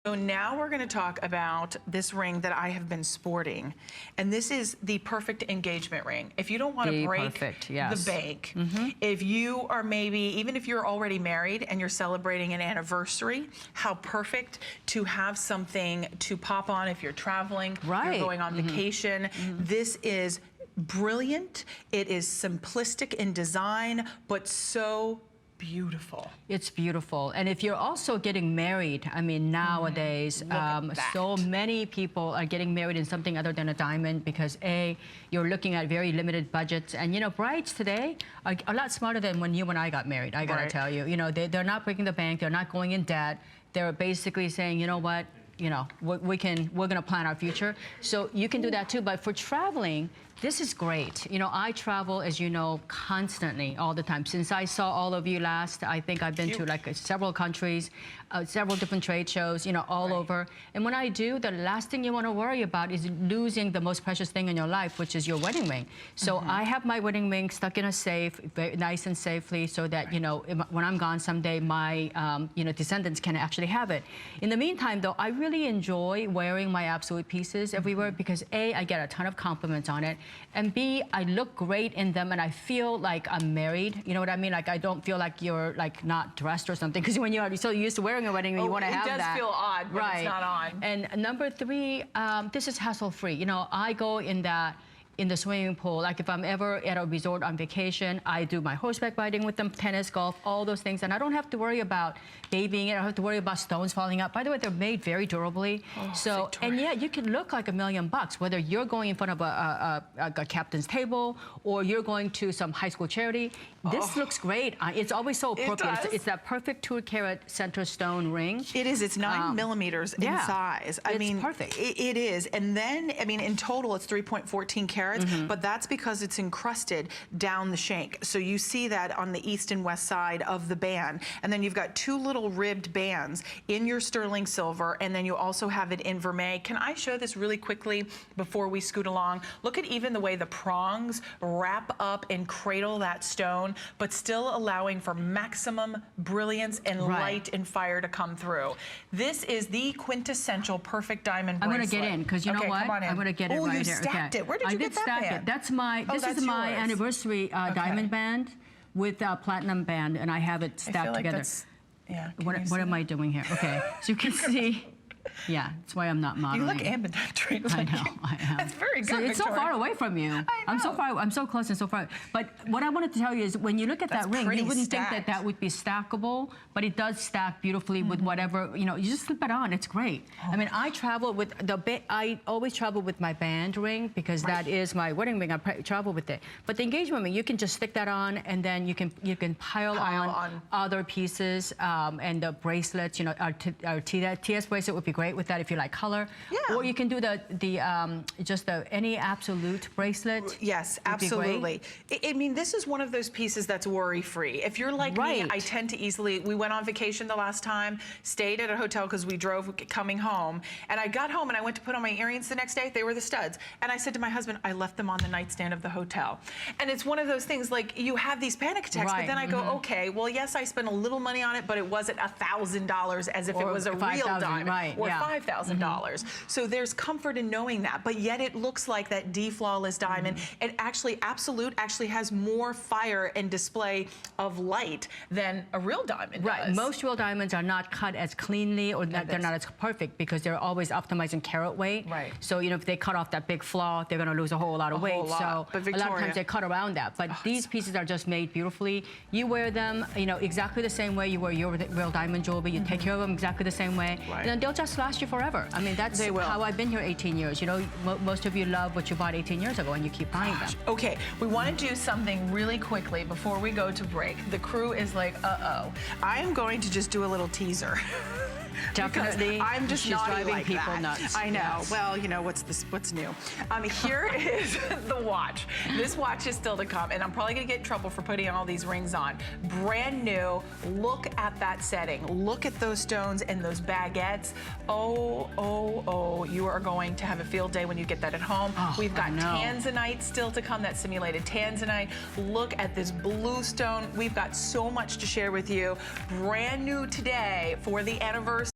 So now we're going to talk about this ring that I have been sporting. And this is the perfect engagement ring. If you don't want to break the bank, if you are maybe, even if you're already married and you're celebrating an anniversary, how perfect to have something to pop on if you're traveling, you're going on vacation. This is brilliant. It is simplistic in design, but so beautiful. It's beautiful. And if you're also getting married, I mean, nowadays, so many people are getting married in something other than a diamond because A, you're looking at very limited budgets. And, you know, brides today are a lot smarter than when you and I got married, I gotta tell you. You know, they're not breaking the bank, they're not going in debt. They're basically saying, you know what, you know, we're gonna plan our future. So you can do that too, but for traveling, this is great. You know, I travel, as you know, constantly, all the time. Since I saw all of you last, I think I've been to like several countries, several different trade shows, you know, all over. And when I do, the last thing you want to worry about is losing the most precious thing in your life, which is your wedding ring. So I have my wedding ring stuck in a safe, very nice and safely, so that, you know, when I'm gone someday, my, you know, descendants can actually have it. In the meantime, though, I really enjoy wearing my absolute pieces everywhere because A, I get a ton of compliments on it, and B, I look great in them and I feel like I'm married. You know what I mean? Like I don't feel like you're like not dressed or something, because when you're so used to wearing a wedding ring, you want to have that. It does feel odd when it's not on. And number three, this is hassle-free. You know, I go in the swimming pool. Like if I'm ever at a resort on vacation, I do my horseback riding with them, tennis, golf, all those things. And I don't have to worry about babying it. I don't have to worry about stones falling out. By the way, they're made very durably. So, and yeah, you can look like $1 million, whether you're going in front of a captain's table or you're going to some high school charity. This looks great. It's always so appropriate. It's that perfect 2-carat center stone ring. It is. It's 9 millimeters in size. I mean, perfect. It is. And then, I mean, in total, it's 3.14 carats, but that's because it's encrusted down the shank. So you see that on the east and west side of the band. And then you've got 2 little ribbed bands in your sterling silver, and then you also have it in vermeil. Can I show this really quickly before we scoot along? Look at even the way the prongs wrap up and cradle that stone, but still allowing for maximum brilliance and light and fire to come through. This is the quintessential perfect diamond bracelet. I'm gonna get in, because you know what? I'm gonna get it right here. You stacked it. Where did you get that band? That's my, this is my anniversary diamond band with a platinum band, and I have it stacked together. What am I doing here? Okay, so you can see. Yeah, that's why I'm not modeling. You look ambidextrous. I know, I am. That's very good, so it's so far away from you. I know. I'm so close and so far. But what I wanted to tell you is when you look at that ring, you wouldn't think that that would be stackable, but it does stack beautifully with whatever, you know, you just slip it on, it's great. I mean, I travel with I always travel with my band ring because that is my wedding ring. I travel with it. But the engagement ring, you can just stick that on and then you can pile on other pieces and the bracelets, you know, our TS bracelet would be great with that if you like color. Or you can do any absolute bracelet. Yes, absolutely. I mean, this is one of those pieces that's worry-free. If you're like me, I tend to easily, we went on vacation the last time, stayed at a hotel because we drove coming home, and I got home and I went to put on my earrings the next day, they were the studs. And I said to my husband, I left them on the nightstand of the hotel. And it's one of those things, like, you have these panic attacks, but then I go, okay, well, yes, I spent a little money on it, but it wasn't $1,000 as if it was a real diamond. Or $5,000. So there's comfort in knowing that, but yet it looks like that flawless diamond. It actually, absolute, actually has more fire and display of light than a real diamond does. Most real diamonds are not cut as cleanly, or they're not as perfect because they're always optimizing carat weight. So, you know, if they cut off that big flaw, they're gonna lose a whole lot of weight. So a lot of times they cut around that. But these pieces are just made beautifully. You wear them, you know, exactly the same way you wear your real diamond jewelry. You take care of them exactly the same way. And then they'll just last you forever. I mean, that's how I've been here 18 years. You know, most of you love what you bought 18 years ago and you keep buying them. Okay, we want to do something really quickly before we go to break. The crew is like, uh-oh. I am going to just do a little teaser. Definitely. I'm just driving like people nuts. I know. Yes. Well, you know, what's new? Here is the watch. This watch is still to come, and I'm probably gonna get in trouble for putting all these rings on. Brand new. Look at that setting. Look at those stones and those baguettes. Oh, you are going to have a field day when you get that at home. We've got tanzanite still to come, that simulated tanzanite. Look at this blue stone. We've got so much to share with you. Brand new today for the anniversary